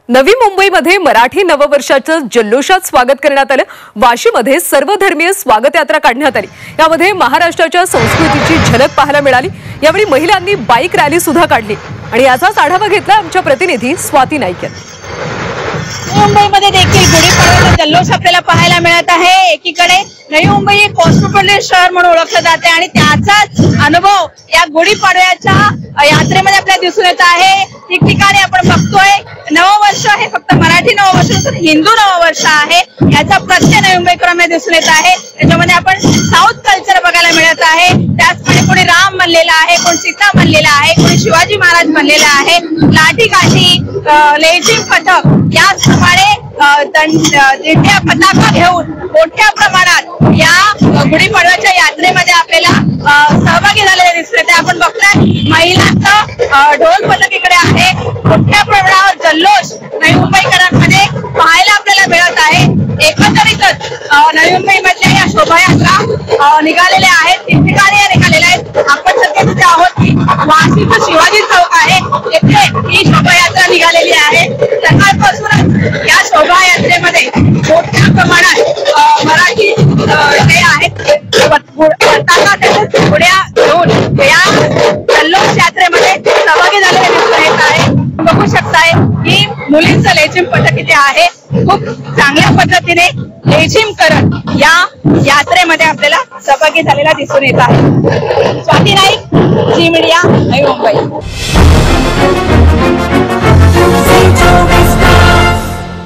नवी मुंबईमध्ये मराठी नववर्षाचं जल्लोषात स्वागत करण्यात आलं। वाशीमध्ये सर्वधर्मीय स्वागत यात्रा काढण्यात आली। यामध्ये महाराष्ट्राच्या संस्कृतीची झलक पाहायला मिळाली। यावेळी महिलांनी बाईक रॅली सुद्धा काढली आणि याचाच आढावा घेतला आमच्या प्रतिनिधी स्वाती नाईक यांनी। मुंबईमध्ये देखील गुढीपाडव्याचा जल्लोष आपल्याला पाहायला मिळत आहे। एकीकडे नवी मुंबई एक कॉस्मोपॉलिटन शहर म्हणून ओळखलं जाते आणि त्याचाच अनुभव या गुढीपाडव्याच्या यात्रेमध्ये आपल्याला दिसून येत आहे। ठिकठिकाणी आपण बघतोय नववर्ष हे फक्त मराठी नववर्ष नसून हिंदू नववर्ष आहे, याचा प्रत्यय नवी मुंबईकरांमध्ये दिसून येत आहे। त्याच्यामध्ये आपण साऊथ कल्चर बघायला मिळत आहे। त्याचप्रमाणे कोणी राम म्हणलेला आहे, कोणी सीता म्हणलेला आहे, कोणी शिवाजी महाराज म्हणलेला आहे। लाठी काठी लेझिम पथक याचप्रमाणे दिंड्या पताका घेऊन मोठ्या प्रमाणात या गुढीपाडव्याच्या यात्रेमध्ये आपल्याला सहभागी झालेले दिसत आहे। आपण बघतोय महिलांचं ढोल पथक इकडे आहे। मोठ्या प्रमाणावर जल्लोष नवी मुंबईकरांमध्ये पाहायला आपल्याला मिळत आहे। एकंदरीतच नवी मुंबईमधल्या या शोभायात्रा निघालेल्या आहेत, ठिकठिकाणी या निघालेल्या आहेत। आपण सध्या तिथे आहोत की वाशीचं शिवाजी चौक आहे, येथे ही शोभायात्रा निघालेली आहे। सकाळपासूनच या शोभायात्रेमध्ये मोठ्या प्रमाणात मराठी जे आहेत पताका तसेच घोड्या घेऊन या जल्लोष यात्रेमध्ये सहभागी झालेले दिसून येत आहे। बघू शकताय की मुलींचं लेझिम पथक इथे आहे। खूप चांगल्या पद्धतीने लेझिम करत या यात्रेमध्ये आपल्याला सहभागी झालेला दिसून येत आहे। Swati Naik, Zee media, Navi Mumbai.